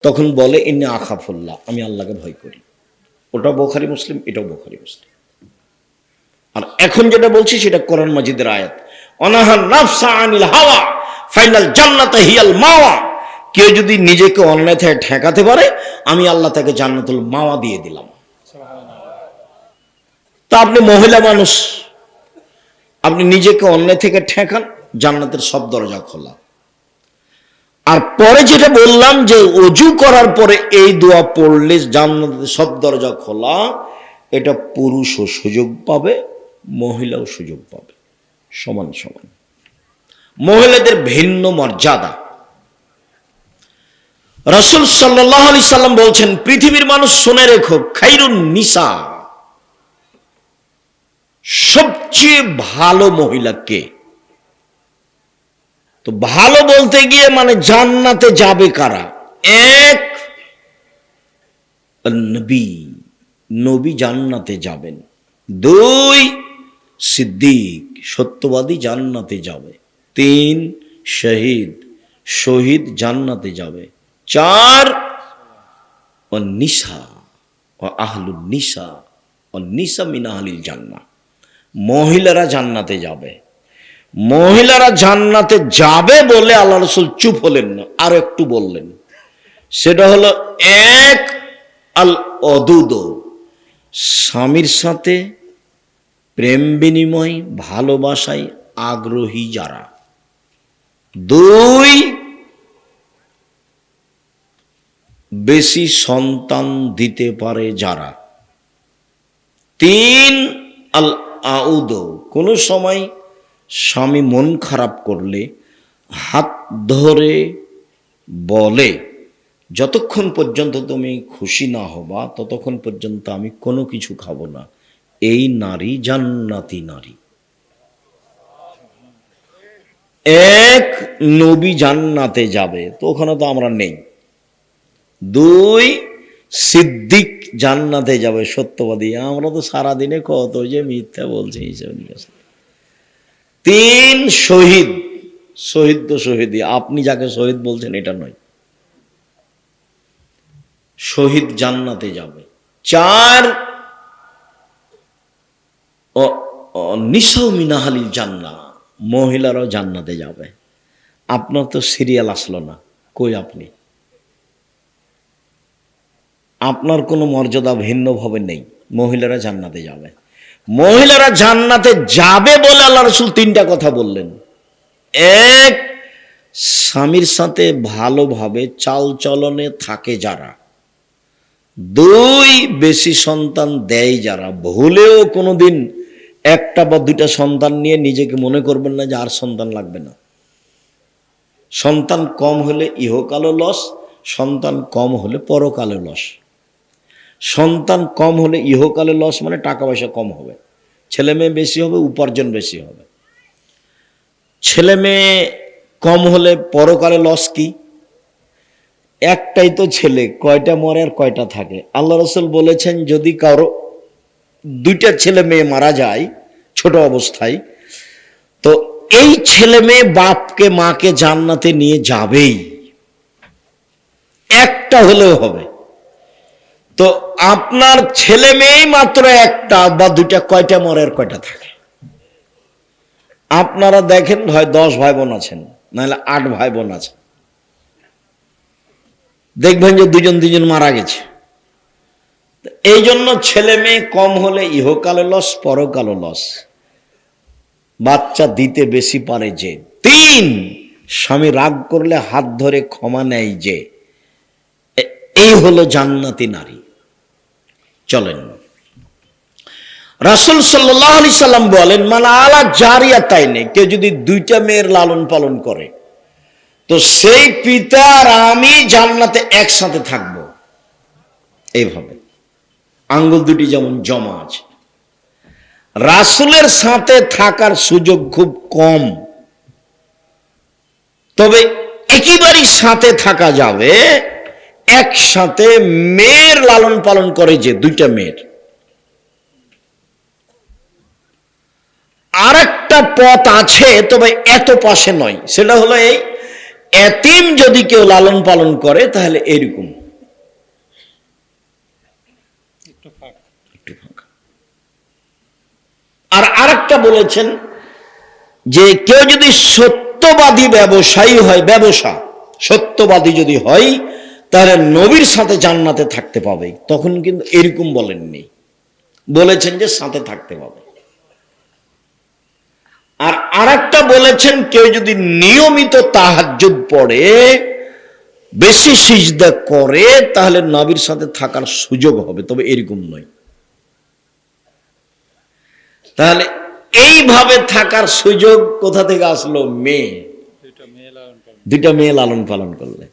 তখন বলে ইন্নী আখাফুল্লাহ, আমি আল্লাহকে ভয় করি। ওটাও বুখারী মুসলিম, এটাও বুখারী মুসলিম। আর এখন যেটা বলছি সেটা কোরআন মাজিদের আয়াত, অনাহান নাফসা আনিল হাওয়া ফাইনাল জান্নাতা হিয়াল মাওয়া। কেউ যদি নিজেকে অন্যায় থেকে ঠেকাতে পারে, আমি আল্লাহ তাকে জান্নাতুল মাওয়া দিয়ে দিলাম। তা আপনি মহিলা মানুষ, আপনি নিজেকে অন্যায় থেকে ঠেকান, জান্নাতের সব দরজা খোলা। আর পরে যেটা বললাম যে ওযু করার পরে এই দোয়া পড়লে জান্নাতের সব দরজা খোলা, এটা পুরুষও সুযোগ পাবে, মহিলাও সুযোগ পাবে, সমান সমান। মহিলাদের ভিন্ন মর্যাদা। রাসূল সাল্লাল্লাহু আলাইহি সাল্লাম বলছেন, পৃথিবীর মানুষ শুনে রেখো, খাইরুন নিসা, সবচেয়ে ভালো মহিলা কে? তো ভালো বলতে গিয়ে মানে জান্নাতে যাবে কারা? এক, নবী, নবী জান্নাতে যাবেন। দুই, সিদ্দিক, সত্যবাদী জান্নাতে যাবে। তিন, শহীদ, শহীদ জান্নাতে যাবে। চার, ও নিসা, ও আহলুন নিসা, ও নিসা মিন আহলিল জান্নাহ, মহিলারা জান্নাতে যাবে। মহিলারা জান্নাতে যাবে বলে আল্লাহ রাসূল চুপ হলেন না, আর একটু বললেন। সেটা হলো এক, আল অদুদ, স্বামীর সাথে প্রেম বিনিময়, ভালোবাসায় আগ্রহী যারা। দুই, বেশি সন্তান দিতে পারে যারা। তিন, আল আউদ, কোনো সময় স্বামী মন খারাপ করলে হাত ধরে বলে, যতক্ষণ পর্যন্ত তুমি খুশি না হবা ততক্ষণ পর্যন্ত আমি কোনো কিছু খাবো না। এই নারী জান্নাতি নারী। এক, নবী জান্নাতে যাবে, তো ওখানে তো আমরা নেই। দুই, সিদ্দিক জান্নাতে যাবে, সত্যবাদী। আমরা তো সারাদিনে কত যে মিথ্যা বলছি হিসেবে নিকাশ। তিন, শহীদ, শহীদ তো শহীদই, আপনি যাকে শহীদ বলছেন এটা নয়, শহীদ জান্নাতে যাবে। চার, নিসা মিন আহলিল জান্নাহ, মহিলারাও জান্নাতে যাবে। আপনার তো সিরিয়াল আসলো না, কই আপনি? আপনার কোনো মর্যাদা ভিন্নভাবে নেই, মহিলারা জান্নাতে যাবে। মহিলারা জান্নাতে যাবে বলে আল্লাহ রাসূল তিনটা কথা বললেন। এক, স্বামীর সাথে ভালোভাবে চালচলনে থাকে যারা। দুই, বেশি সন্তান দেয় যারা। ভুলেও কোনোদিন একটা বা দুইটা সন্তান নিয়ে নিজেকে মনে করবেন না যে আর সন্তান লাগবে না। সন্তান কম হলে ইহকালও লস, সন্তান কম হলে পরকালে লস। সন্তান কম হলে ইহকালে লস মানে টাকা পয়সা কম হবে, ছেলে মেয়ে বেশি হবে, উপার্জন বেশি হবে। ছেলে মেয়ে কম হলে পরকালে লস কি? একটাই তো ছেলে, কয়টা মরে আর কয়টা থাকে? আল্লাহ রাসূল বলেছেন, যদি কারো দুইটা ছেলে মেয়ে মারা যায় ছোট অবস্থায়, তো এই ছেলে মেয়ে বাপকে মাকে জান্নাতে নিয়ে যাবেই, একটা হলেও হবে। তো আপনার ছেলে মেয়েই মাত্র একটা বা দুইটা, কয়টা মরে আর কয়টা থাকে? আপনারা দেখেন, হয় 10 ভাই বোন আছেন, নাহলে 8 ভাই বোন আছে, দেখবেন যে দুজন মারা গেছে। এই জন্য ছেলে মেয়ে কম হলে ইহকালে লস, পরকালে লস। বাচ্চা দিতে বেশি পারে যে। তিন, স্বামী রাগ করলে হাত ধরে ক্ষমা নেয় যে। এই হলো জান্নাতি নারী। চলেন, রাসূল সাল্লাল্লাহু আলাইহি সাল্লাম বলেন, মান আলা জারিয়াতাইনে, কেউ যদি দুইটা মেয়ের লালন পালন করে, তো সেই পিতা আর আমি জান্নাতে একসাথে থাকব। এইভাবে আঙ্গুল দুটি যেমন জমা আছে। রাসূলের সাথে থাকার সুযোগ খুব কম, তবে একেবারেই সাথে থাকা যাবে। একসাথে মেয়ের লালন পালন করে যে, দুইটা মেয়ের। আর একটা পথ আছে, তবে এত পাশে নয়। সেটা হলো এই, এতিম যদি কেউ লালন পালন করে তাহলে এরকম একটু ফাঁকা। আর আরেকটা বলেছেন যে কেউ যদি সত্যবাদী ব্যবসায়ী হয়, ব্যবসা সত্যবাদী যদি হয় তাহলে নবীর সাথে জান্নাতে থাকতে পাবে। তখন কিন্তু এরকম বলেননি, বলেছেন যে সাথে থাকতে পাবে। আর আরেকটা বলেছেন কেউ যদি নিয়মিত তাহাজ্জুদ পড়ে, বেশি সিজদা করে, তাহলে নবীর সাথে থাকার সুযোগ হবে, তবে এরকম নয়। তাহলে এইভাবে থাকার সুযোগ কোথা থেকে আসলো? দুইটা মেয়ে লালন পালন করলে।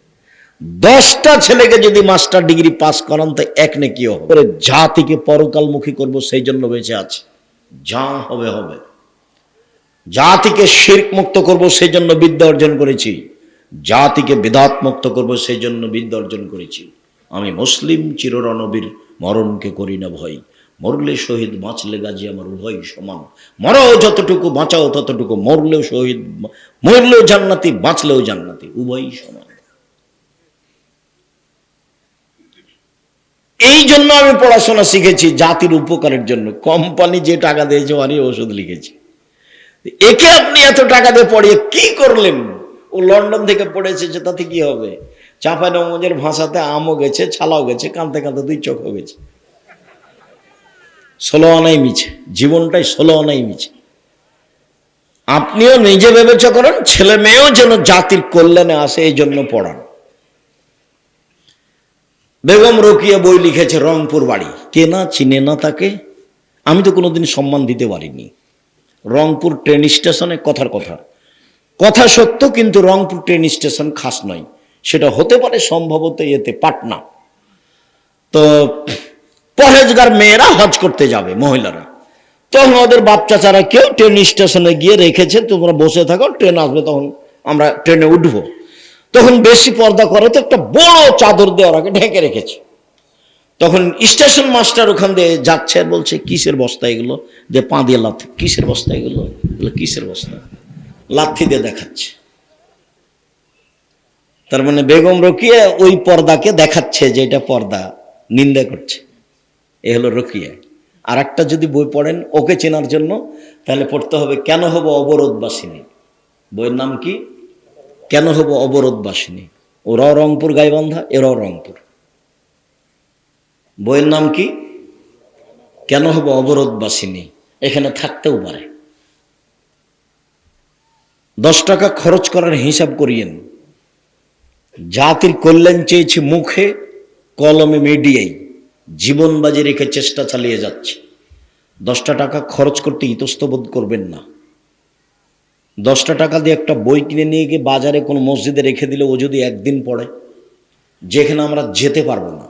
10টা ছেলেকে যদি মাস্টার ডিগ্রি পাস করান তো এক নেকি হবে। জাতিকে পরকালমুখী করব সেই জন্য বেঁচে আছে, যা হবে হবে। জাতিকে শিরক মুক্ত করব সেই জন্য বিদ্যা অর্জন করেছি, জাতিকে বিদআত মুক্ত করব সেই জন্য বিদ্যা অর্জন করেছি। আমি মুসলিম, চিররণবীর, মরণকে করি না ভয়। মরলে শহীদ, বাঁচলে গাজী, আমার উভয় সমান। মরাও যতটুকু, বাঁচাও ততটুকু। মরলেও শহীদ, মরলেও জান্নাতি, বাঁচলেও জান্নাতি, উভয়ই সমান। এই জন্য আমি পড়াশোনা শিখেছি, জাতির উপকারের জন্য। কোম্পানি যে টাকা দিয়েছে আমি ওষুধ লিখেছি। একে আপনি এত টাকা দিয়ে পড়িয়ে কি করলেন? ও লন্ডন থেকে পড়েছে, যে তাতে কি হবে? চাঁপাইনবাবগঞ্জের ভাষাতে আমও গেছে, ছালাও গেছে, কাঁদতে কাঁদতে 2 চোখও গেছে। 16 আনাই মিছে, জীবনটাই 16 আনাই মিছে। আপনিও নিজে বিবেচনা করেন, ছেলে মেয়েও যেন জাতির কল্যাণে আসে, এই জন্য পড়ান। বেগম রোকিয়া বই লিখেছে, রংপুর বাড়ি, কে না চিনে না তাকে। আমি তো কোনোদিন সম্মান দিতে পারিনি। রংপুর ট্রেন স্টেশনে, কথার কথা সত্য, কিন্তু রংপুর ট্রেন স্টেশন খাস নয়। সেটা হতে পারে সম্ভবত এতে পাটনা। তো পরেজগার মেয়েরা হজ করতে যাবে, মহিলারা, তখন ওদের বাপ চাচারা কেউ ট্রেন স্টেশনে গিয়ে রেখেছে, তোমরা বসে থাকো, ট্রেন আসবে, তখন আমরা ট্রেনে উঠবো। তখন বেশি পর্দা করে তো একটা বড় চাদর দিয়ে ওরাকে ঢেকে রেখেছে। তখন স্টেশন মাস্টার ওখান দিয়ে যাচ্ছে আর বলছে, কিসের বস্তা এগুলো? যে পা দিয়ে লাথি, কিসের বস্তা এগুলো? কিসের বস্তা? লাথি দিয়ে দেখাচ্ছে। তার মানে বেগম রোকিয়া ওই পর্দাকে দেখাচ্ছে যে এটা পর্দা, নিন্দা করছে। এ হলো রোকিয়া। আর একটা যদি বই পড়েন ওকে চেনার জন্য, তাহলে পড়তে হবে কেন হব অবরোধবাসিনী। বইয়ের নাম কি? কেন হব অবরোধবাসিনী। ওরাও রংপুর গাইবান্ধা, এরাও রংপুর। বইয়ের নাম কি? কেন হব অবরোধবাসিনী। এখানে থাকতেও পারে। 10 টাকা খরচ করার হিসাব করিয়েন। জাতির কল্যাণ চেয়েছি মুখে, কলমে, মিডিয়ায়, জীবন বাজি রেখে চেষ্টা চালিয়ে যাচ্ছে। 10টা টাকা খরচ করতে ইতস্তবোধ করবেন না। 10টা টাকা দিয়ে একটা বই কিনে নিয়ে গিয়ে বাজারে কোনো মসজিদে রেখে দিলে ও যদি একদিন পড়ে, যেখানে আমরা যেতে পারবো না,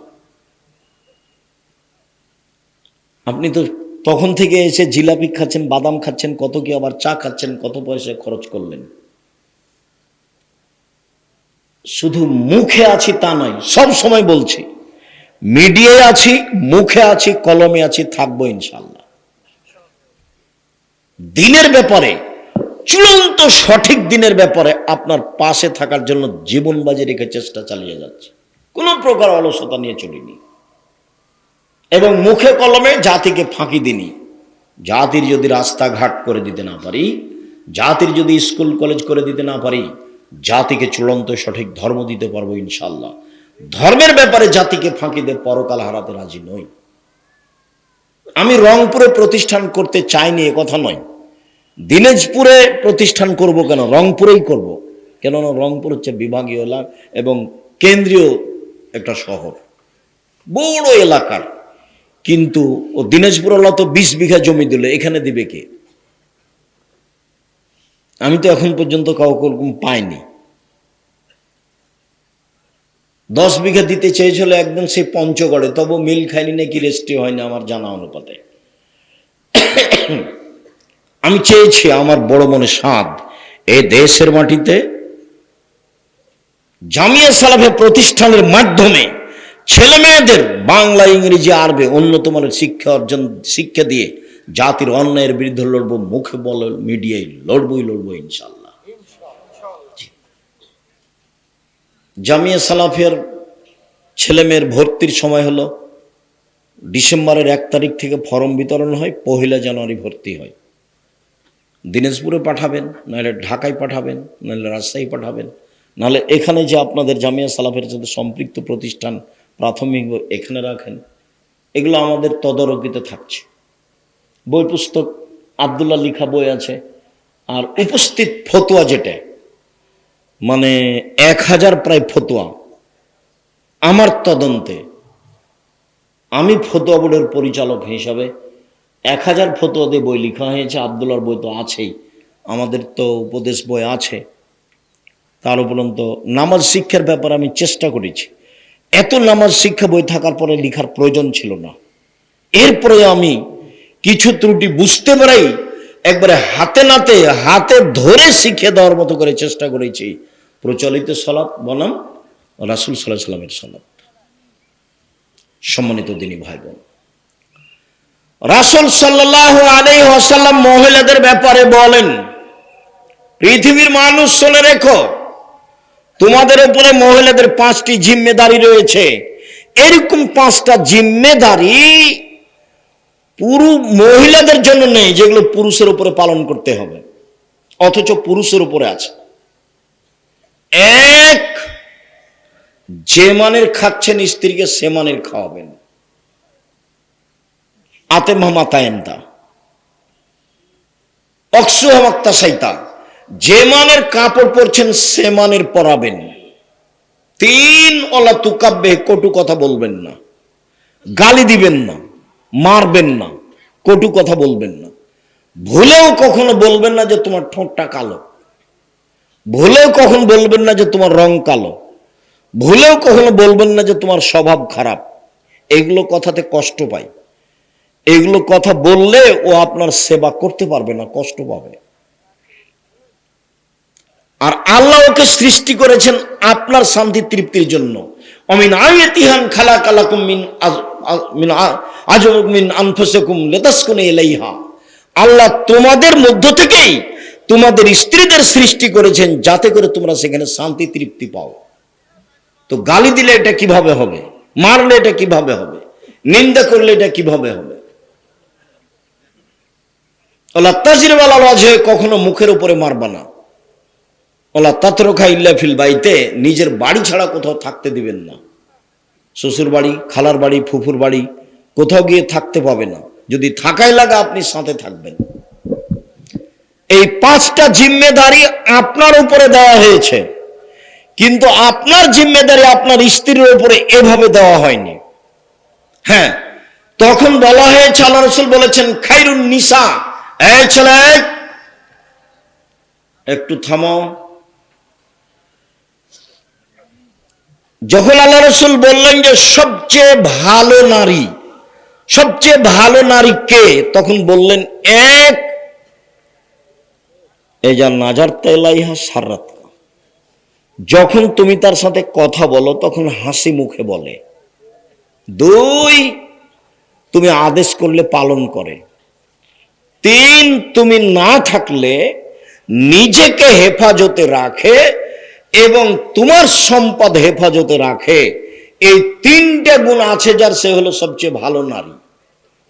আপনি তো তখন থেকে এসে জিলাপি খাচ্ছেন, বাদাম খাচ্ছেন, কত কি আবার চা খাচ্ছেন, কত পয়সা খরচ করলেন। শুধু মুখে আছি তা নয়, সব সময় বলছি, মিডিয়ায় আছি, মুখে আছি, কলমে আছি, থাকবো ইনশাল্লাহ। দিনের ব্যাপারে, চূড়ান্ত সঠিক দিনের ব্যাপারে আপনার পাশে থাকার জন্য জীবন বাজি রেখে চেষ্টা চালিয়ে যাচ্ছে। কোনো প্রকার অলসতা নিয়ে চলিনি, এবং মুখে কলমে জাতিকে ফাঁকি দিনি। জাতির যদি রাস্তাঘাট করে দিতে না পারি, জাতির যদি স্কুল কলেজ করে দিতে না পারি, জাতিকে চূড়ান্ত সঠিক ধর্ম দিতে পারবো ইনশাল্লাহ। ধর্মের ব্যাপারে জাতিকে ফাঁকি দিয়ে পরকাল হারাতে রাজি নই। আমি রংপুরে প্রতিষ্ঠান করতে চাইনি এ কথা নয়, দিনাজপুরে প্রতিষ্ঠান করব কেন, রংপুরেই করব। কেননা রংপুর হচ্ছে বিভাগীয় এলাকা এবং কেন্দ্রীয় একটা শহর, বড় এলাকার। কিন্তু ও দিনাজপুর হলো তো 20 বিঘা জমি দিল, এখানে দিবে কে? আমি তো এখন পর্যন্ত কাউকে পাইনি। 10 বিঘা দিতে চেয়েছিল একদম সে পঞ্চগড়ে, তবু মিল খাইনি নাকি রেজিস্ট্রি হয়নি আমার জানা অনুপাতে। আমি চেয়েছি, আমার বড় মনে সাধ, এই দেশের মাটিতে জামিয়া সালাফে প্রতিষ্ঠানের মাধ্যমে ছেলে মেয়েদের বাংলা, ইংরেজি, আরবি উন্নত মানের শিক্ষা দিয়ে জাতির অন্যায়ের বিরুদ্ধে লড়বো। মুখে বলে, মিডিয়ায় লড়বই ইনশাল্লাহ। জামিয়া সালাফিয়ার ছেলেমেয়ের ভর্তির সময় হলো, ডিসেম্বরের 1 তারিখ থেকে ফর্ম বিতরণ হয়, 1 জানুয়ারি ভর্তি হয়। দিনাজপুরে পাঠাবেন, নাহলে ঢাকায় পাঠাবেন, নাহলে রাজশাহী পাঠাবেন, নাহলে এখানে যে আপনাদের জামিয়া সালাফের সাথে সম্পৃক্ত প্রতিষ্ঠান প্রাথমিক এখানে রাখেন। এগুলো আমাদের তদারকিতে থাকছে। বই পুস্তক আব্দুল্লাহ লিখা বই আছে, আর উপস্থিত ফতোয়া যেটা মানে 1000 প্রায় ফতোয়া আমার তদন্তে, আমি ফতোয়া বোর্ডের পরিচালক হিসাবে 1000 ফতোয়া দিয়ে বই লেখা হয়েছে। আব্দুল্লাহর বই তো আছেই, আমাদের তো উপদেশ বই আছে। তার উপরন্ত নামাজ শিক্ষার ব্যাপারে আমি চেষ্টা করেছি। এত নামাজ শিক্ষা বই থাকার পরে লেখার প্রয়োজন ছিল না। এরপরে আমি কিছু ত্রুটি বুঝতে পারি, একবারে হাতে নাতে হাতে ধরে শিখে দেওয়ার মতো করে চেষ্টা করেছি। প্রচলিত সালাত বনাম রাসূল সাল্লাল্লাহু আলাইহি ওয়াসাল্লামের সালাত। সম্মানিত দিনী ভাই বোন, রাসূল সাল্লাল্লাহু আলাইহি ওয়াসাল্লাম মহিলাদের ব্যাপারে বলেন, পৃথিবীর মানুষ শুনে রেখো, তোমাদের উপরে মহিলাদের 5টি জিম্মেদারি রয়েছে। এরকম 5টা জিম্মেদারি পুরো মহিলাদের জন্য নেই, যেগুলো পুরুষের উপরে পালন করতে হবে, অথচ পুরুষের উপরে আছে। 1, যে মানের খাচ্ছেন স্ত্রীকে সে মানের খাওয়াবেন। আতে মামাতায়েন্তা অক্সুহামাক্তা সাইতা, যে মানের কাপড় পরছেন সে মানের পরাবেন। 3, ওলা তুকাব্বে, কটু কথা বলবেন না, গালি দিবেন না, মারবেন না, কটু কথা বলবেন না। ভুলেও কখনো বলবেন না যে তোমার ঠোঁটটা কালো, ভুলেও কখনো বলবেন না যে তোমার রং কালো, ভুলেও কখনো বলবেন না যে তোমার স্বভাব খারাপ। এগুলো কথাতে কষ্ট পায়, এগুলো কথা বললে ও আপনার সেবা করতে পারবে না, কষ্ট পাবে। আর আল্লাহ ওকে সৃষ্টি করেছেন আপনার শান্তি তৃপ্তির জন্য। অমিন আয়াতিহান খালাকালাকুম মিন আনফুসিকুম লিতাসকুনু ইলাইহা, আল্লাহ তোমাদের মধ্য থেকেই তোমাদের স্ত্রীদের সৃষ্টি করেছেন যাতে করে তোমরা সেখানে শান্তি তৃপ্তি পাও। তো গালি দিলে এটা কিভাবে হবে, মারলে এটা কিভাবে হবে, নিন্দা করলে এটা কিভাবে হবে? আল্লাহ তাজির ওয়ালা ওয়াজহে, কখনো মুখের উপরে মারবা না। ওলা তাতরুকা ইল্লা ফিল বাইতে, নিজের বাড়ি ছাড়া কোথাও থাকতে দিবেন না। শ্বশুর বাড়ি, খালার বাড়ি, ফুফুর বাড়ি কোথাও গিয়ে থাকতে পাবে না। যদি থাকাই লাগে আপনি সাথে থাকবেন। এই 5টা জিম্মেদারি আপনার উপরে দেওয়া হয়েছে, কিন্তু আপনার জিম্মেদারি আপনার স্ত্রীর উপরে এভাবে দেওয়া হয়নি। হ্যাঁ, তখন বলা হয়েছে, আল্লাহ রাসূল বলেছেন, খায়রুন নিসা, এই ছেলে একটু থামো। যখন আল্লাহ রাসূল বললেন যে সবচেয়ে ভালো নারী, সবচেয়ে ভালো নারী কে, তখন বললেন 1, এজা নাজার তেলাইহা সারাত, যখন তুমি তার সাথে কথা বলো তখন হাসি মুখে বলে। 2, তুমি আদেশ করলে পালন করে। 3, তুমি না থাকলে নিজেকে হেফাজতে রাখে এবং তোমার সম্পদ হেফাজতে রাখে। এই 3টে গুণ আছে যার, সে হলো সবচেয়ে ভালো নারী।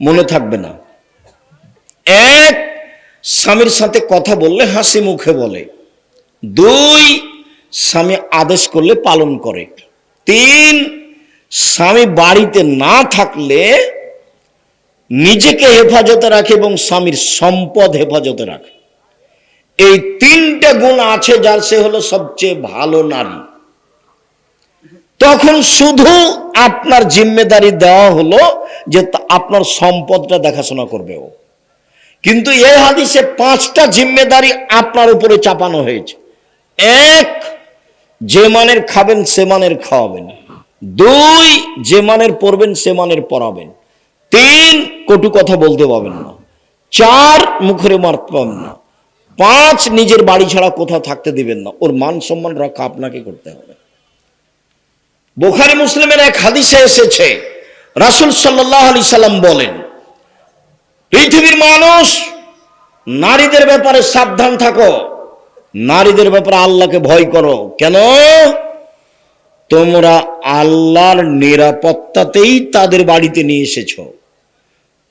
মনে থাকবে না? 1, স্বামীর সাথে কথা বললে হাসি মুখে বলে। 2, স্বামী আদেশ করলে পালন করে। 3, স্বামী বাড়িতে না থাকলে নিজেকে হেফাজতে রাখে এবং স্বামীর সম্পদ হেফাজতে রাখে। এই 3টে গুণ আছে যার, সে হলো সবচেয়ে ভালো নারী। তখন শুধু আপনার জিম্মেদারি দেওয়া হলো যে আপনার সম্পদটা দেখাশোনা করবে ও। কিন্তু এই হাদিসে 5টা জিম্মেদারি আপনার উপরে চাপানো হয়েছে। 1, যে মানের খাবেন সে মানের খাওয়াবেন। 2, যে মানের পড়বেন সে মানের পড়াবেন। 3, কটু কথা বলতে পাবেন না। 4, মুখে মারতে পাবেন না। 5, নিজের বাড়ি ছাড়া কোথাও থাকতে দিবেন না। ওর মান সম্মান রক্ষা আপনাকে করতে হবে। বুখারী মুসলিমের এক হাদিসে এসেছে, রাসূল সাল্লাল্লাহু আলাইহি সাল্লাম বলেন, পৃথিবীর মানুষ, নারীদের ব্যাপারে সাবধান থাকো, নারীদের ব্যাপারে আল্লাহকে ভয় করো। কেন? তোমরা আল্লাহর নিরাপত্তাতেই তাদের বাড়িতে নিয়ে এসেছো।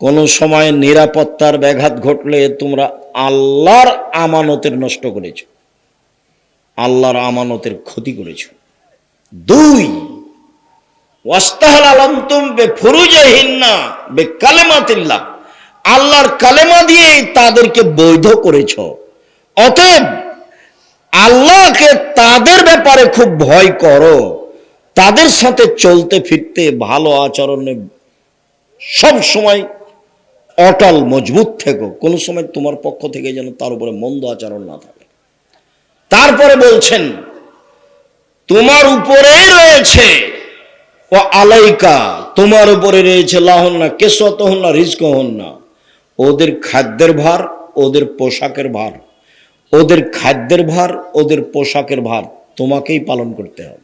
কোনো সময় নিরাপত্তার ব্যাঘাত ঘটলে তোমরা আল্লাহর আমানতের নষ্ট করেছো, আল্লাহর আমানতের ক্ষতি করেছো। দুই, ওয়াস্তাহাল আলান্তুম বেফুরুজিহিন্না বিকালিমাতিল্লাহ, আল্লাহর কালেমা দিয়ে তাদেরকে বৈধ করেছো। অতএব আল্লাহকে তাদের ব্যাপারে খুব ভয় করো, তাদের সাথে চলতে ফিরতে ভালো আচরণে সব সময় অটল মজবুত থেকো, কোনো সময় তোমার পক্ষ থেকে যেন তার উপরে মন্দ আচরণ না থাকে। তারপরে বলছেন তোমার উপরে রয়েছে ও আলাইকা, তোমার উপরে রয়েছে লাহন্না কেসওয়াতুহুন্না রিজকুহুন্না, ওদের খাদ্যের ভার, ওদের পোশাকের ভার, ওদের খাদ্যের ভার, ওদের পোশাকের ভার তোমাকেই পালন করতে হবে।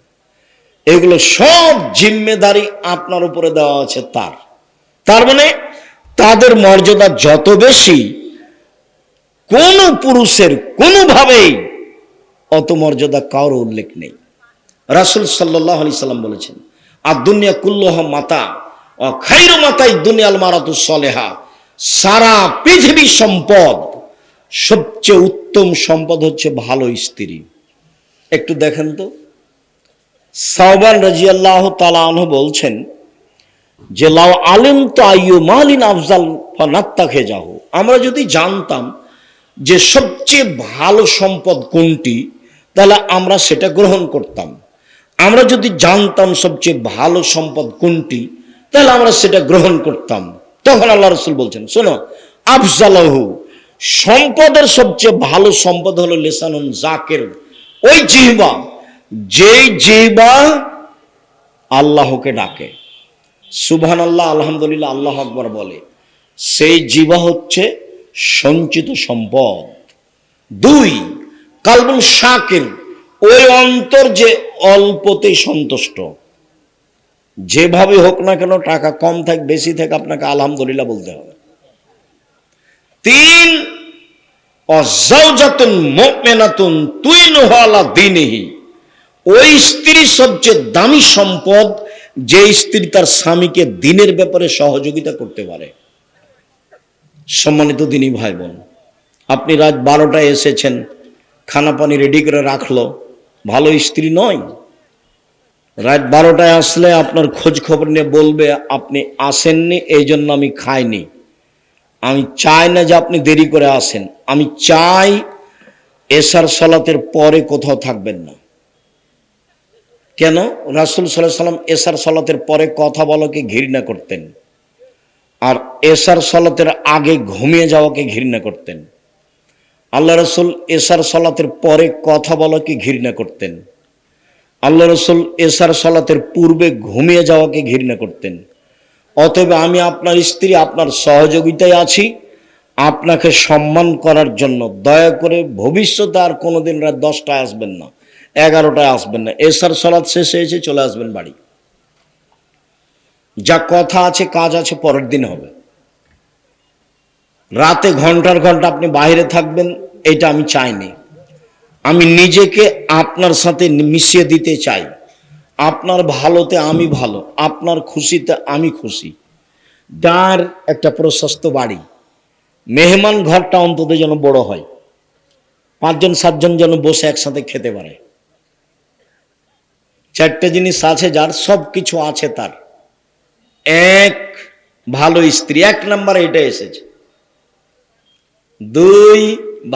এগুলো সব জিম্মেদারি আপনার উপরে দেওয়া আছে তার মানে তাদের মর্যাদা যত বেশি, কোন পুরুষের কোনোভাবেই অত মর্যাদা কারো উল্লেখ নেই। রাসূল সাল্লাল্লাহু আলাইহি সাল্লাম বলেছেন, আর দুনিয়া কুল্লুহা মাতা ও খায়রু মাতাই দুনিয়াল মারাতুস সালেহা, সারা পৃথিবীর সম্পদ সবচেয়ে উত্তম সম্পদ হচ্ছে ভালো স্ত্রী। একটু দেখেন তো, সাওবান রাদিয়াল্লাহু তাআলা আনহু বলছেন যে লাউ আলিম তো আইয়ু মালিন আফজাল ফানাত্তাখে যাহু, আমরা যদি জানতাম যে সবচেয়ে ভালো সম্পদ কোনটি তাহলে আমরা সেটা গ্রহণ করতাম। আমরা যদি জানতাম সবচেয়ে ভালো সম্পদ কোনটি তাহলে আমরা সেটা গ্রহণ করতাম। তখন আল্লাহ রাসূল বলছেন, শোনো, আফজালহু, সম্পদের সবচেয়ে ভালো সম্পদ হলো লিসানুন জাকির, ওই জিহ্বা, যেই জিহ্বা আল্লাহকে ডাকে, সুবহানাল্লাহ, আলহামদুলিল্লাহ, আল্লাহু আকবার বলে, সেই জিহ্বা হচ্ছে সঞ্চিত সম্পদ। দুই, কালবুন শাকির, ওই অন্তর যে অল্পতেই সন্তুষ্ট, যেভাবে হোক না কেন, টাকা কম থাক বেশি থাক, আপনাকে আলহামদুলিল্লাহ বলতে হবে। তিন, অজাওজাতুন মুমিনাতুন তুইনুহু আলা দীনিহি, ওই স্ত্রী সবচেয়ে দামি সম্পদ যে স্ত্রী তার স্বামীকে দ্বীনের ব্যাপারে সহযোগিতা করতে পারে। সম্মানিত দ্বীনী ভাই বোন, আপনি রাত 12টায় এসেছেন, খানা পানি রেডি করে রাখলো, ভালো স্ত্রী নয়। রাত 12টায় আসলে আপনার খোঁজ খবর নিয়ে বলবে আপনি আসেননি, এই জন্য আমি খাইনি। আমি চাই না যে আপনি দেরি করে আসেন, আমি চাই এশার সালাতের পরে কোথাও থাকবেন না। কেন? রাসূল সাল্লাল্লাহু আলাইহি সাল্লাম এশার সালাতের পরে কথা বলাকে ঘৃণা করতেন, আর এশার সালাতের আগে ঘুমিয়ে যাওয়াকে ঘৃণা করতেন। আল্লাহ রাসূল এশার সালাতের পরে কথা বলাকে ঘৃণা করতেন। আল্লাহ রাসূল এশার সালাতের পূর্বে ঘুমিয়ে যাওয়াকে ঘৃণা করতেন। অতএব আমি আপনার স্ত্রী, আপনার সহযোগিতায় আছি, আপনাকে সম্মান করার জন্য দয়া করে ভবিষ্যতে আর কোনোদিন রাত 10টায় আসবেন না, 11টায় আসবেন না, এশার সালাত শেষ হয়েছে চলে আসবেন বাড়ি। যা কথা আছে কাজ আছে পরের দিন হবে। রাতে ঘন্টার ঘন্টা আপনি বাইরে থাকবেন, এটা আমি চাইনি। আমি নিজেকে আপনার সাথে মিশিয়ে দিতে চাই। আপনার ভালোতে আমি ভালো, আপনার খুশিতে আমি খুশি। যার একটা প্রশস্ত বাড়ি, মেহমান ঘরটা অন্তত যেন বড় হয়, 5জন 7জন যেন বসে একসাথে খেতে পারে। 4টে জিনিস আছে যার, সব কিছু আছে তার। এক, ভালো স্ত্রী, 1 নম্বরে এটা এসেছে। 2,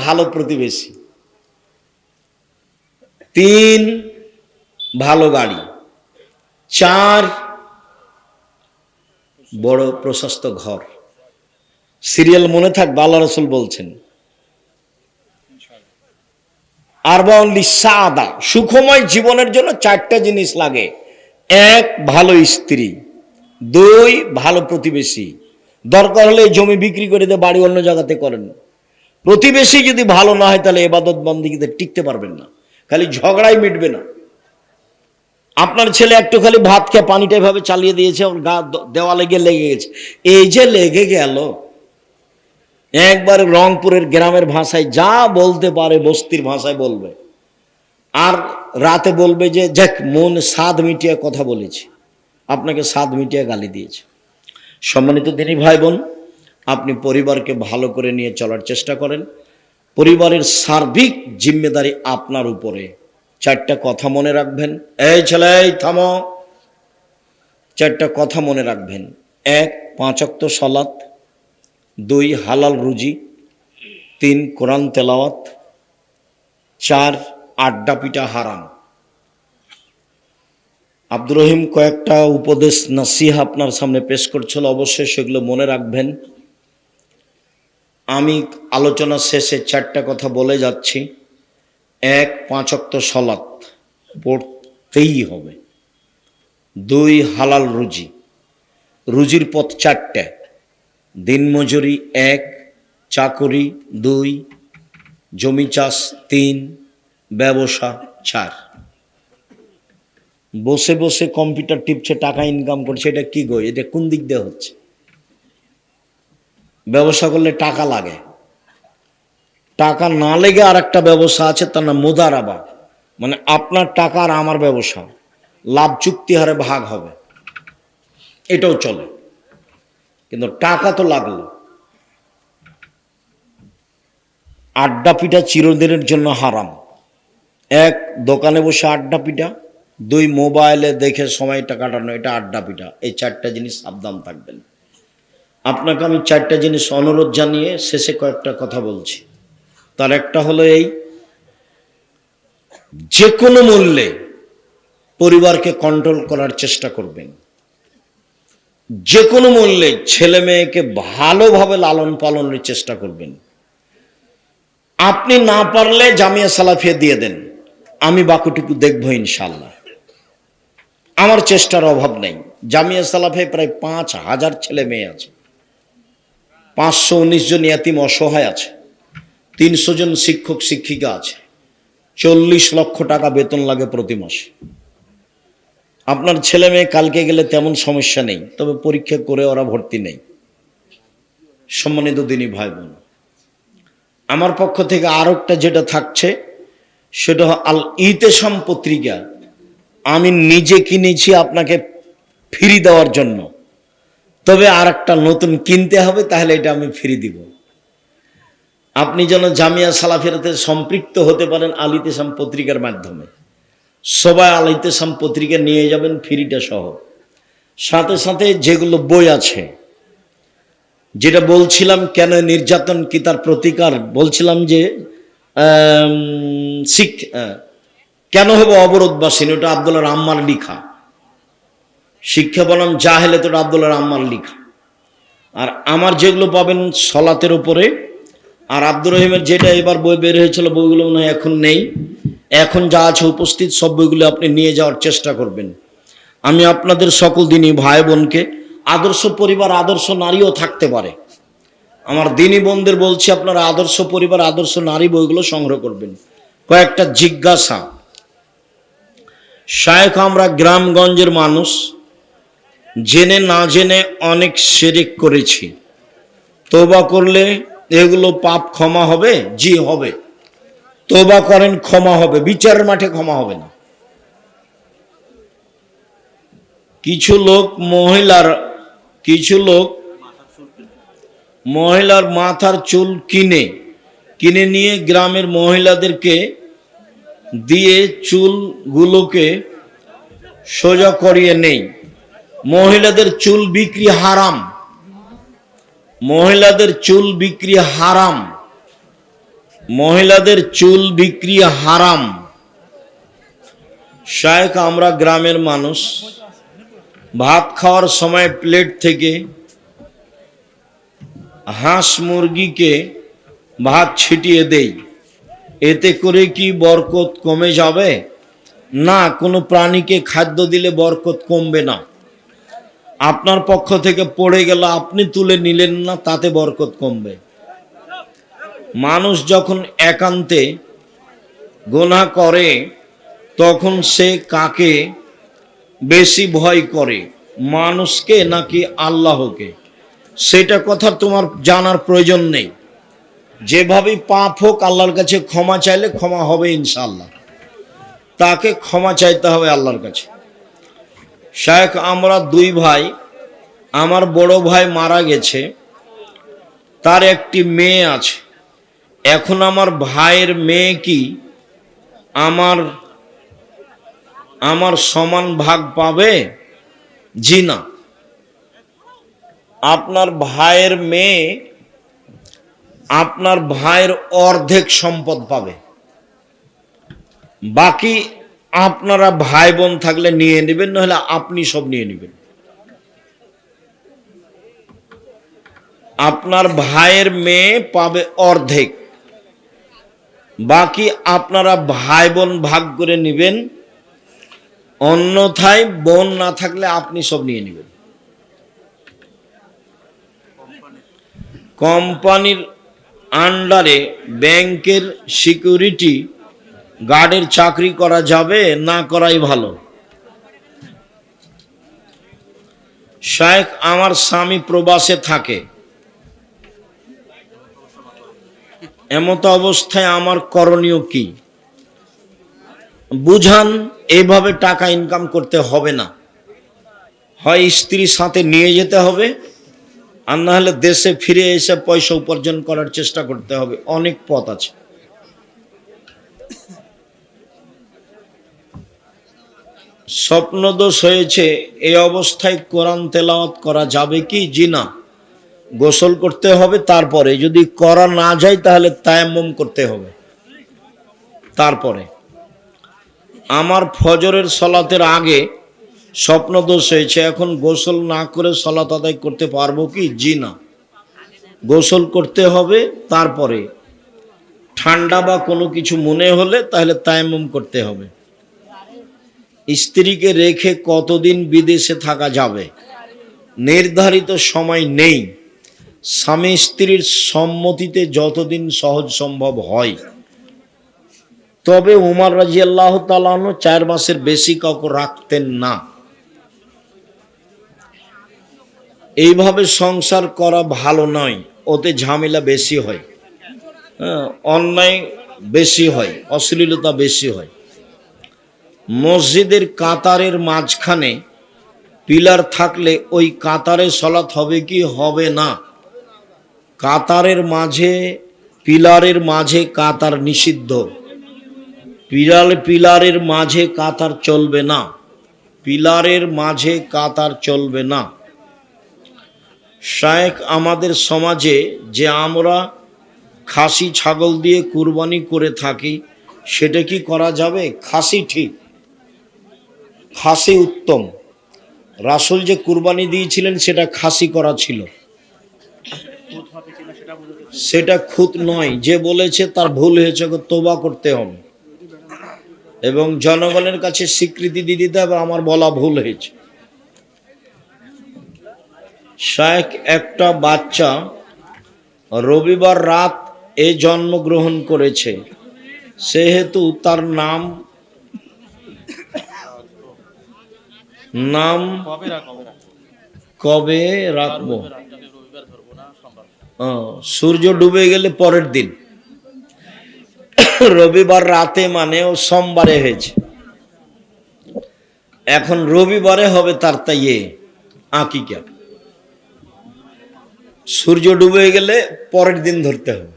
ভালো প্রতিবেশী। 3, ভালো গাড়ি। 4, বড় প্রশস্ত ঘর। সিরিয়াল মনে থাকবে, আল্লাহ রাসূল বলছেন আরবাউন লিসাদা, সুখময় জীবনের জন্য 4টে জিনিস লাগে। 1, ভালো স্ত্রী। 2, ভালো প্রতিবেশী, দরকার হলে জমি বিক্রি করে দিয়ে বাড়ি অন্য জায়গাতে করেন। প্রতিবেশী যদি ভালো না হয় তাহলে ইবাদত বন্দেগীতে টিকতে পারবেন না, খালি ঝগড়াই মিটবে না। আপনার ছেলে একটু খালি ভাত খেয়ে পানিটা এভাবে চালিয়ে দিয়েছে, ওর গা দেওয়ালে গিয়ে লেগে গেছে, এই যে লেগে গেল। একবার রংপুরের গ্রামের ভাষায় যা বলতে পারে বস্তির ভাষায় বলবে, আর রাতে বলবে যে যাক মন সাদ মিটিয়ে কথা বলেছি, আপনাকে সাদ মিটিয়ে গালি দিয়েছে। সম্মানিত দিনী ভাই বোন, আপনি পরিবারকে ভালো করে নিয়ে চলার চেষ্টা করেন। পরিবারের সার্বিক জিম্মেদারি আপনার উপরে। 4টা কথা মনে রাখবেন। এই ছেলে থামো। 4টা কথা মনে রাখবেন। 1, 5 ওয়াক্ত সালাত। 2, হালাল রুজি। 3, কোরআন তেলাওয়াত। 4, আড্ডা পিটা হারাম। আব্দুর রহিম কয়েকটা উপদেশ নাসিহা আপনার সামনে পেশ করছিল, অবশ্যই সেগুলো মনে রাখবেন। আমি আলোচনা শেষে 4টা কথা বলে যাচ্ছি। 1, 5 ওয়াক্ত সালাত পড়তেই হবে। 2, হালাল রুজি। রুজির পথ 4টা। দিনমজুরি 1, চাকরি 2, জমি চাষ 3, ব্যবসা 4। বসে বসে কম্পিউটার টিপছে, টাকা ইনকাম করছে, এটা কি গো? এটা কোন দিক দিয়ে হচ্ছে? ব্যবসা করলে টাকা লাগে, টাকা না লেগে আর একটা ব্যবসা আছে, তার নাম মুদারাবা, মানে আপনার টাকা আর আমার ব্যবসা, লাভ চুক্তি হারে ভাগ হবে, এটাও চলে, কিন্তু টাকা তো লাগলো। আড্ডা পিঠা চিরদিনের জন্য হারাম। 1, দোকানে বসে আড্ডা পিঠা। 2, মোবাইলে দেখে সময়টা কাটানো, এটা আড্ডা পিঠা। এই 4টা জিনিস সাবধান থাকবেন। আপনাকে আমি 4টা জিনিস অনুরোধ জানিয়ে শেষে কয়েকটা কথা বলছি। তার একটা হলো এই, যে কোনো মূল্যে পরিবারকে কন্ট্রোল করার চেষ্টা করবেন। যে কোনো মূল্যে ছেলে মেয়েকে ভালোভাবে লালন পালনের চেষ্টা করবেন। আপনি না পারলে জামিয়া সালাফিয়া দিয়ে দেন, আমি বাকিটুকু দেখবো ইনশাল্লাহ। আমার চেষ্টার অভাব নেই। জামিয়া সালাফিয়ায় প্রায় 5,000 ছেলে মেয়ে আছে, 519 জন ইয়াতিম অসহায় আছে, 300 জন শিক্ষক শিক্ষিকা আছে, 40 লক্ষ টাকা বেতন লাগে প্রতি মাসে। আপনার ছেলে মেয়ে কালকে গেলে তেমন সমস্যা নেই, তবে পরীক্ষা করে ওরা ভর্তি নেই। সম্মানিত দিনী ভাই বোন, আমার পক্ষ থেকে আর একটা যেটা থাকছে, সেটা আল ইতেসাম পত্রিকা আমি নিজে কিনেছি আপনাকে ফ্রি দেওয়ার জন্য, তবে আর একটা নতুন কিনতে হবে, তাহলে এটা আমি ফ্রি দিব। আপনি যেন জামিয়া সালাফিয়াতে সম্পৃক্ত হতে পারেন আল ইতেসাম পত্রিকার মাধ্যমে। সবাই আল ইতেসাম পত্রিকা নিয়ে যাবেন ফ্রিটা সহ। সাথে সাথে যেগুলো বই আছে, যেটা বলছিলাম কেন নির্যাতন কি তার প্রতিকার, বলছিলাম যে কেন হবে অবরোধবাসীন, ওটা আব্দুল্লাহ আম্মার লিখা। শিক্ষা বনাম জাহেলে, তো আব্দুল্লাহ আম্মার লিখা। আর আমার যেগুলো পাবেন সলাতের উপরে, আর আব্দুর রহিমের যেটা এবার বই বের হয়েছিল, বইগুলো মনে হয় এখন নেই। এখন যা আছে উপস্থিত সব বইগুলো আপনি নিয়ে যাওয়ার চেষ্টা করবেন। আমি আপনাদের সকল দিনই ভাই বোনকে, আদর্শ পরিবার আদর্শ নারীও থাকতে পারে, আমার দিনী বোনদের বলছি, আপনারা আদর্শ পরিবার আদর্শ নারী বইগুলো সংগ্রহ করবেন। কয়েকটা জিজ্ঞাসা। শায়েখ, আমরা গ্রামগঞ্জের মানুষ, জেনে না জেনে অনেক শিরক করেছি, তওবা করলে এগুলো পাপ ক্ষমা হবে? জি হবে। তওবা করেন, ক্ষমা হবে, বিচারের মাঠে ক্ষমা হবে না। কিছু লোক মহিলার মাথার চুল কিনে নিয়ে গ্রামের মহিলাদেরকে দিয়ে চুলগুলোকে সোজা করিয়ে নেই। মহিলাদের চুল বিক্রি হারাম, মহিলাদের চুল বিক্রি হারাম, মহিলাদের চুল বিক্রি হারাম। শায়েখ, আমরা গ্রামের মানুষ, ভাত খাওয়ার সময় প্লেট থেকে হাঁস মুরগিকে ভাত ছিটিয়ে দেই, এতে করে কি বরকত কমে যাবে? না, কোনো প্রাণীকে খাদ্য দিলে বরকত কমবে না। আপনার পক্ষ থেকে পড়ে গেল, আপনি তুলে নিলেন না, তাতে বরকত কমবে। মানুষ যখন একান্তে গুনাহ করে, তখন সে কাকে বেশি ভয় করে, মানুষকে নাকি আল্লাহকে? সেটা কথা তোমার জানার প্রয়োজন নেই। যেভাবে পাপ হোক, আল্লাহর কাছে ক্ষমা চাইলে ক্ষমা হবে ইনশাআল্লাহ। তাকে ক্ষমা চাইতে হবে আল্লাহর কাছে। শায়েখ, আমরা দুই ভাই, আমার বড় ভাই মারা গেছে, তার একটি মেয়ে আছে। এখন আমার ভাইয়ের মেয়ে কি আমার আমার সমান ভাগ পাবে? জি না। আপনার ভাইয়ের মেয়ে আপনার ভাইয়ের অর্ধেক সম্পদ পাবে, বাকি আপনারা ভাই বোন থাকলে নিয়ে নেবেন, নাহলে আপনি সব নিয়ে নেবেন। আপনার ভাইয়ের মেয়ে পাবে অর্ধেক, বাকি আপনারা ভাই বোন ভাগ করে নেবেন, অন্যথায় বোন না থাকলে আপনি সব নিয়ে নেবেন। কোম্পানির আন্ডারে ব্যাংকের সিকিউরিটি গার্ডের চাকরি করা যাবে না করাই ভালো? শায়েখ, আমার স্বামী প্রবাসে থাকে, এমত অবস্থায় আমার করণীয় কি? বুঝান, এইভাবে টাকা ইনকাম করতে হবে না, হয় স্ত্রীর সাথে নিয়ে যেতে হবে, আর না হলে দেশে ফিরে এসে পয়সা উপার্জন করার চেষ্টা করতে হবে। অনেক পথ আছে। স্বপ্নদোষ হয়েছে, এই অবস্থায় কোরআন তেলাওয়াত করা যাবে কি? জি না। গোসল করতে হবে, তারপরে যদি করা না যায় তাহলে তায়াম্মুম করতে হবে। তারপরে আমার ফজরের সলাতের আগে স্বপ্নদোষ হয়েছে, এখন গোসল না করে সলাত আদায় করতে পারবো কি? জি না। গোসল করতে হবে, তারপরে ঠান্ডা বা কোনো কিছু মনে হলে তাহলে তায়াম্মুম করতে হবে। স্ত্রীকে রেখে কতদিন বিদেশে থাকা যাবে? নির্ধারিত সময় নেই, স্বামী স্ত্রীর সম্মতিতে যতদিন সহজ সম্ভব হয়। তবে উমর রাদিয়াল্লাহু তাআলা আনহু 4 মাসের বেশি কাউকে রাখতেন না। এইভাবে সংসার করা ভালো নয়, ওতে ঝামেলা বেশি হয়, অন্যায় বেশি হয়, অশ্লীলতা বেশি হয়। মসজিদের কাতারের মাঝখানে পিলার থাকলে ওই কাতারে সলাত হবে কি হবে না? কাতারের মাঝে, পিলারের মাঝে কাতার নিষিদ্ধ। পিলারের মাঝে কাতার চলবে না, পিলারের মাঝে কাতার চলবে না। শায়েখ, আমাদের সমাজে যে আমরা খাসি ছাগল দিয়ে কুরবানি করে থাকি, সেটা কি করা যাবে? খাসি ঠিক, খাসি উত্তম। রাসূল যে কুরবানি দিয়েছিলেন সেটা খাসি করা ছিল, সেটা খুঁত নয়। যে বলেছে তার ভুল হয়েছে, তওবা করতে হবে এবং জনগণের কাছে স্বীকৃতি দিয়ে দিতে হবে আমার বলা ভুল হয়েছে। শায়েখ, একটা বাচ্চা রবিবার রাত এ জন্মগ্রহণ করেছে, সেহেতু তার নাম কবে রাখবো? সূর্য ডুবে গেলে পরের দিন, রবিবার রাতে মানে ও সোমবারে হয়েছে, এখন রবিবারে হবে তার তাই আকিকা। সূর্য ডুবে গেলে পরের দিন ধরতে হবে।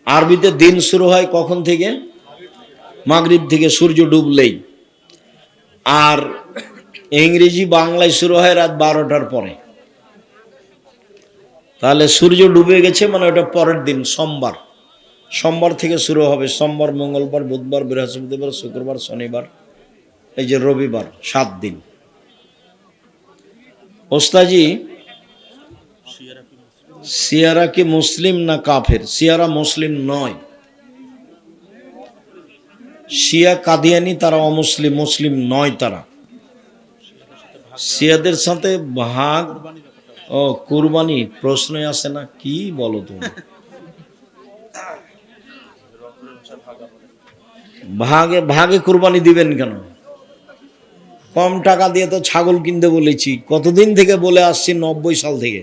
আরবিতে দিন শুরু হয় কখন থেকে? মাগরিব থেকে, সূর্য ডুবলেই। আর ইংরেজি বাংলায় শুরু হয় রাত 12টার পরে। তাহলে সূর্য ডুবে গেছে মানে ওটা পরের দিন, সোমবার। সোমবার থেকে শুরু হবে, সোমবার, মঙ্গলবার, বুধবার, বৃহস্পতিবার, শুক্রবার, শনিবার, এই যে রবিবার, 7 দিন। ওস্তাজি, শিয়ারা কি মুসলিম না কাফের? শিয়ারা মুসলিম নয়, শিয়া কাদিয়ানি তারা অমুসলিম, মুসলিম নয় তারা। শিয়াদের সাথে ভাগ ও কুরবানি প্রশ্নই আসে না, কি বলো তুমি? ভাগে ভাগে কুরবানি দিবেন কেন? কম টাকা দিয়ে তো ছাগল কিনতে বলেছি, কতদিন থেকে বলে আসছি, 90 সাল থেকে।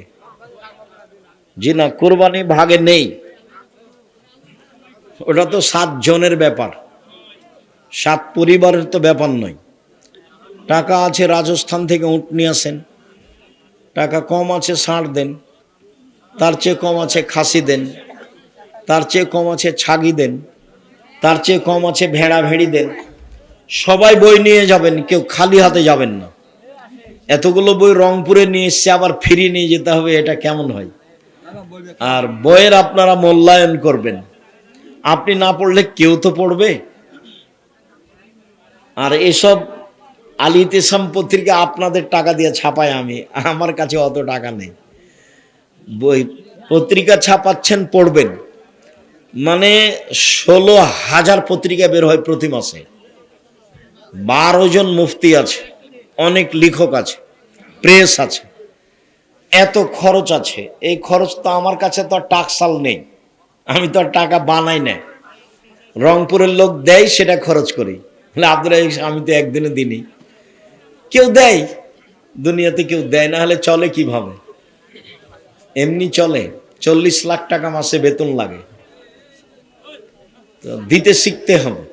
জি না, কুরবানি ভাগে নেই, ওটা তো 7 জনের ব্যাপার। 7 পরিবারের তো ব্যাপার নয়। টাকা আছে, রাজস্থান থেকে উট নিয়ে আসেন, টাকা কম আছে ষাঁড় দেন, তার চেয়ে কম আছে খাসি দেন, তার চেয়ে কম আছে ছাগি দেন, তার চেয়ে কম আছে ভেড়া ভেড়ি দেন। সবাই বই নিয়ে যাবেন, কেউ খালি হাতে যাবেন না। এতগুলো বই রংপুরে নিয়ে এসছে, আবার ফিরিয়ে নিয়ে যেতে হবে, এটা কেমন হয়? আর বইয়ের আপনারা মূল্যায়ন করবেন, আপনি না পড়লে কেউ তো পড়বে। আর এসব আলী ইতিসাম পত্রিকা আপনাদের টাকা দিয়ে ছাপাই আমি, আমার কাছে অত টাকা নেই। বই পত্রিকা ছাপাচ্ছেন, পড়বেন, মানে 16,000 পত্রিকা বের হয় প্রতি মাসে। 12 জন মুফতি আছে, অনেক লেখক আছে, প্রেস আছে, এত খরচ আছে। এই খরচ তো আমার কাছে তো আর টাকসাল নেই, আমি তো আর টাকা বানাই না, রংপুরের লোক দেয় সেটা খরচ করি। আব্দুল রাজ্জাক আমি তো একদিনে দিনই, কেউ দেয়, দুনিয়াতে কেউ দেয় না, হলে চলে কিভাবে? এমনি চলে। 40 লাখ টাকা মাসে বেতন লাগে, তো দিতে শিখতে হবে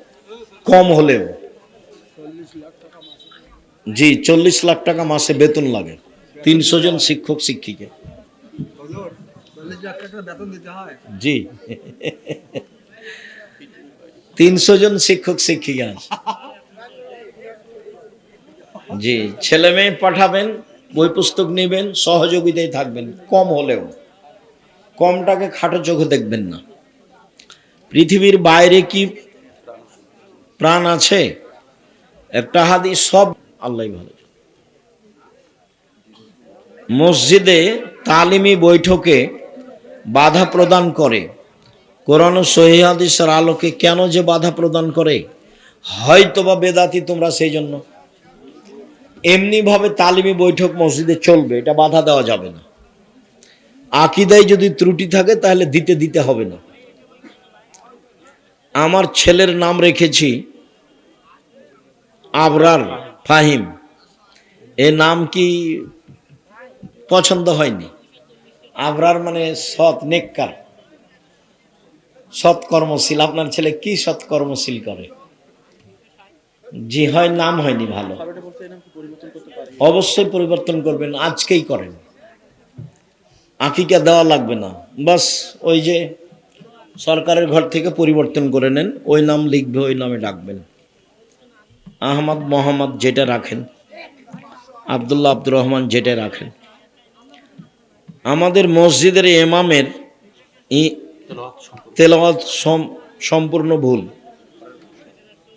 কম হলেও। জি, 40 লাখ টাকা মাসে বেতন লাগে 300 জন শিক্ষক শিক্ষিকা। জি 300 জন শিক্ষক শিক্ষিকা আছে। জি, ছেলে মেয়ে পাঠাবেন, বই পুস্তক নেবেন, সহযোগিতায় থাকবেন, কম হলেও। কমটাকে খাটো চোখে দেখবেন না। পৃথিবীর বাইরে কি প্রাণ আছে? একটা হাদিস সব আল্লাহ ভালো। মসজিদে তালিমি বৈঠকে বাধা প্রদান করে, কোরআন ও সহিহ হাদিসের আলোকে কেন যে বাধা প্রদান করে? হয়তোবা বেদাতি তোমরা, সেই জন্য। এমনিভাবে তালিমি বৈঠক মসজিদে চলবে, এটা বাধা দেওয়া যাবে না। আকীদায় যদি ত্রুটি থাকে তাহলে দিতে হবে না। আমার ছেলের নাম রেখেছি আবরার ফাহিম, এ নাম কি পছন্দ হয়নি? আবরার মানে সৎ, নেককার, সৎকর্মশীল। আপনার ছেলে কি সৎকর্মশীল করে? জি হয়, নাম হয়নি ভালো, অবশ্যই পরিবর্তন করবেন, আজকেই করেন, আকিকা দেওয়া লাগবে না। বাস ওই যে সরকারের ঘর থেকে পরিবর্তন করে নেন, ওই নাম লিখবে, ওই নামে ডাকবেন। আহমদ মোহাম্মদ যেটা রাখেন, আব্দুল্লাহ আব্দুর রহমান যেটা রাখেন। আমাদের মসজিদের ইমামের তেলাওয়াত সম্পূর্ণ ভুল।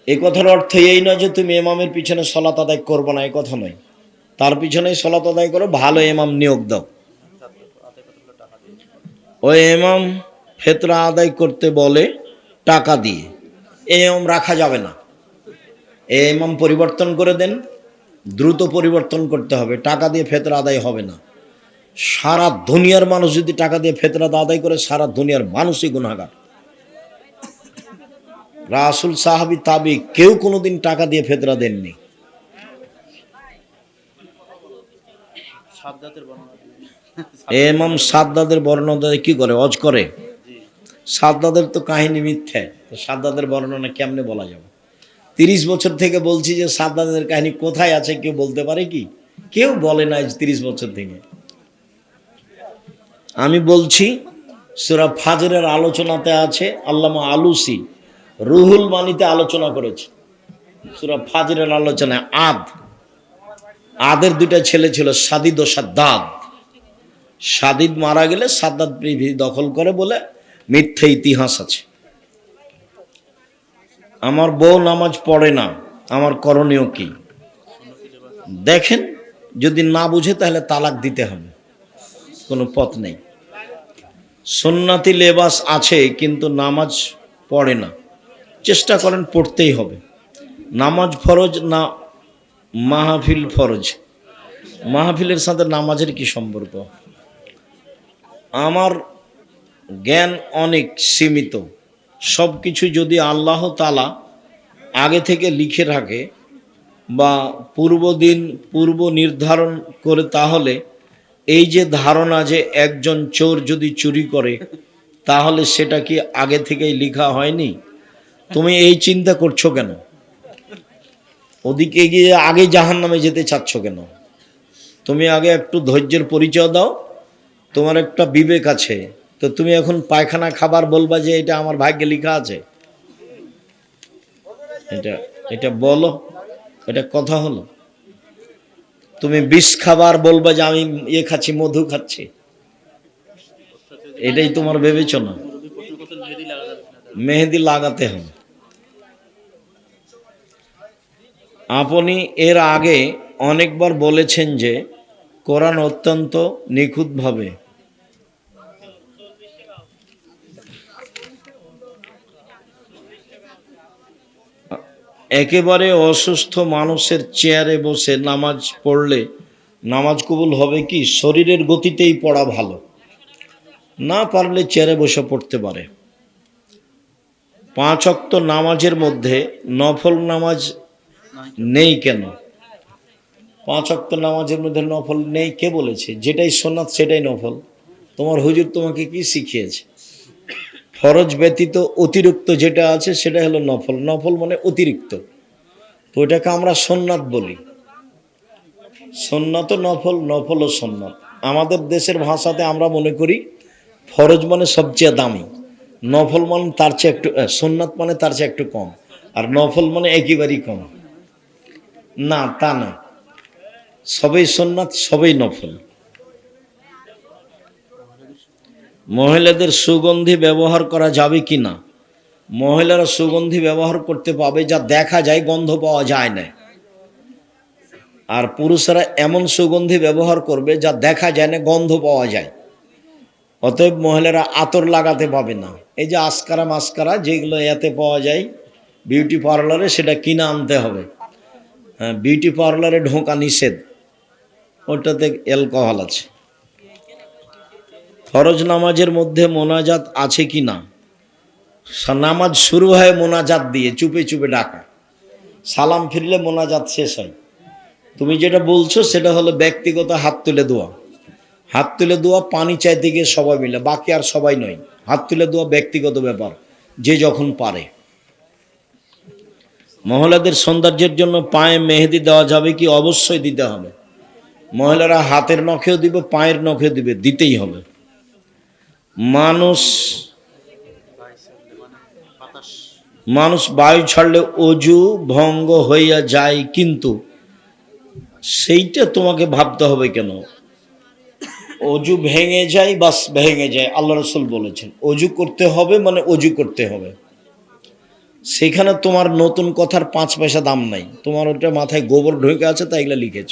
এই কথার অর্থ এই নয় যে তুমি ইমামের পিছনে সলাত আদায় করবো না, এই কথা নয়। তার পিছনেই সলাত আদায় করো, ভালো ইমাম নিয়োগ দাও। ওই ইমাম ফেতরা আদায় করতে বলে টাকা দিয়ে, এই ইমাম রাখা যাবে না। এই ইমাম পরিবর্তন করে দেন, দ্রুত পরিবর্তন করতে হবে, টাকা দিয়ে ফেতরা আদায় হবে না। সারা দুনিয়ার মানুষ যদি টাকা দিয়ে ফেতরা আদায় করে, সারা দুনিয়ার মানুষই গুনাহগার। রাসূল, সাহাবী, তাবি কেউ কোনোদিন টাকা দিয়ে ফেতরা দেননি। ইমাম সাদ্দাদের বর্ণনা কি করে? অজ করে। সাদ্দাদের তো কাহিনী মিথ্যে, তো সাদ্দাদের বর্ণনা কেমনে বলা যাবে? 30 বছর থেকে বলছি যে সাদ্দাদের কাহিনী কোথায় আছে, কেউ বলতে পারে কি? কেউ বলে না 30 বছর থেকে। আমি বলছি সূরা ফাজরের আলোচনাতে আছে, আল্লামা আলুসি রুহুল মানিতে আলোচনা করেছে। সূরা ফাজরের আলোচনায় আদের 2টা ছেলে ছিল, সাদিদ ও সাদ্দাদ। সাদিদ মারা গেলে সাদ্দাদ পৃথিবী দখল করে বলে মিথ্যে ইতিহাস আছে। আমার বউ নামাজ পড়ে না, আমার করণীয় কি? দেখেন, যদি না বুঝে তাহলে তালাক দিতে হবে, কোনো পথ নেই। সুন্নতি লেবাস আছে কিন্তু নামাজ পড়ে না, চেষ্টা করেন, পড়তেই হবে। নামাজ ফরজ না মাহফিল ফরজ? মাহফিলের সাথে নামাজের কি সম্পর্ক? আমার জ্ঞান অনেক সীমিত। সব কিছু যদি আল্লাহ তাআলা আগে থেকে লিখে রাখে বা পূর্ব নির্ধারণ করে, তাহলে এই যে ধারণা যে একজন চোর যদি চুরি করে, তাহলে সেটা কি আগে থেকেই লেখা হয়নি? তুমি এই চিন্তা করছো কেন? ওদিকে গিয়ে আগে জাহান্নামে যেতে চাচ্ছ কেন? তুমি আগে একটু ধৈর্যের পরিচয় দাও। তোমার একটা বিবেক আছে, তো তুমি এখন পায়খানা খাবার বলবা যে এটা আমার ভাগ্যে লেখা আছে? এটা এটা বলো, এটা কথা হলো? তুমি বিষ খাবার বলবা যে আমি খাচ্ছি, মধু খাচ্ছি, এটাই তোমার বিবেচনা? মেহেদি লাগাতে হবে। আপনি এর আগে অনেকবার বলেছেন যে কোরআন অত্যন্ত নিখুঁতভাবে একেবারে অসুস্থ মানুষের চেয়ারে বসে নামাজ পড়লে নামাজ কবুল হবে কি? শরীরের গতিতেই পড়া ভালো, না পারলে চেয়ারে বসে পড়তে পারে। 5 ওয়াক্ত নামাজের মধ্যে নফল নামাজ নেই কেন? 5 ওয়াক্ত নামাজের মধ্যে নফল নেই কে বলেছে? যেটাই সুন্নাত সেটাই নফল। তোমার হুজুর তোমাকে কি শিখিয়েছে? ফরজ ব্যতীত অতিরিক্ত যেটা আছে সেটা হলো নফল। নফল মানে অতিরিক্ত, তো ওটাকে আমরা সুন্নাত বলি। সুন্নাত ও নফল, নফল ও সুন্নাত। আমাদের দেশের ভাষাতে আমরা মনে করি ফরজ মানে সবচেয়ে দামি, নফল মানে তার চেয়ে একটু, সুন্নাত মানে তার চেয়ে একটু কম, আর নফল মানে একেবারেই কম। না, তা না, সবই সুন্নাত, সবই নফল। মহিলাদের সুগন্ধি ব্যবহার করা যাবে কি না? মহিলারা সুগন্ধি ব্যবহার করতে পাবে যা দেখা যায়, গন্ধ পাওয়া যায় না। আর পুরুষরা এমন সুগন্ধি ব্যবহার করবে যা দেখা যায় না, গন্ধ পাওয়া যায়। অতএব মহিলারা আতর লাগাতে পাবে না। এই যে আসকারা মাস্কারা যেগুলো এতে পাওয়া যায় বিউটি পার্লারে, সেটা কিনে আনতে হবে। হ্যাঁ, বিউটি পার্লারে ঢোকা নিষেধ, ওটাতে অ্যালকোহল আছে। ফরজ নামাজের মধ্যে মোনাজাত আছে কি না? নামাজ শুরু হয় মোনাজাত দিয়ে, চুপে চুপে ডাকা। সালাম ফিরলে মোনাজাত শেষ হয়। তুমি যেটা বলছো সেটা হলো ব্যক্তিগত হাত তুলে দোয়া। হাত তুলে দোয়া পানি চাইতে গিয়ে সবাই মিলে, বাকি আর সবাই নয়। হাত তুলে দোয়া ব্যক্তিগত ব্যাপার, যে যখন পারে। মহিলাদের সৌন্দর্যের জন্য পায়ে মেহেদি দেওয়া যাবে কি? অবশ্যই দিতে হবে। মহিলারা হাতের নখেও দিবে, পায়ের নখেও দিবে, দিতেই হবে। মানুষ বায়ু ছাড়লে অজু ভঙ্গ হইয়া যায়, কিন্তু সেইটা তোমাকে ভাবতে হবে কেন? অজু ভেঙে যায়, বাস ভেঙে যায়। আল্লাহ রসুল বলেছেন অজু করতে হবে, মানে অজু করতে হবে। সেখানে তোমার নতুন কথার 5 পয়সা দাম নাই। তোমার ওটা মাথায় গোবর ঢুকে আছে, তাই এগুলো লিখেছ।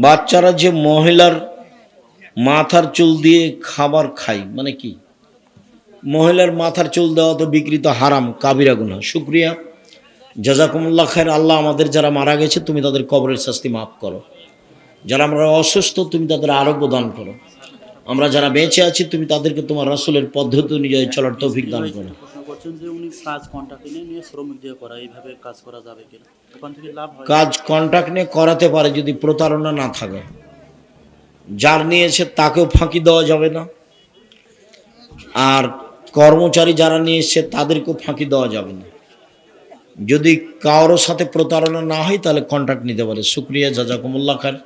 বাচ্চারা যে মহিলার মাথার চুল দিয়ে খাবার খায় মানে কি? মহিলার মাথার চুল দেওয়া তো বিকৃত, হারাম, কাবিরা গুনাহ। শুকরিয়া, জাযাকুমুল্লাহ খায়ের। আল্লাহ আমাদের যারা মারা গেছে তুমি তাদের কবরের শাস্তি মাফ করো। যারা আমরা অসুস্থ তুমি তাদের আরোগ্য দান করো। আমরা যারা বেঁচে আছি তুমি তাদেরকে তোমার রাসূলের পদ্ধতি অনুযায়ী চলার তৌফিক দান করো। কাজ কন্ট্রাক্ট নিয়ে করাতে পারে যদি প্রতারণা না থাকে। যার নিয়েছে তাকেও ফাঁকি দেওয়া যাবে না, আর কর্মচারী যারা নিয়ে এসছে তাদেরকেও ফাঁকি দেওয়া যাবে না। যদি কারোর সাথে প্রতারণা না হয় তাহলে কন্ট্রাক্ট নিতে পারে। শুকরিয়া, জাযাকুমুল্লাহ খায়ের।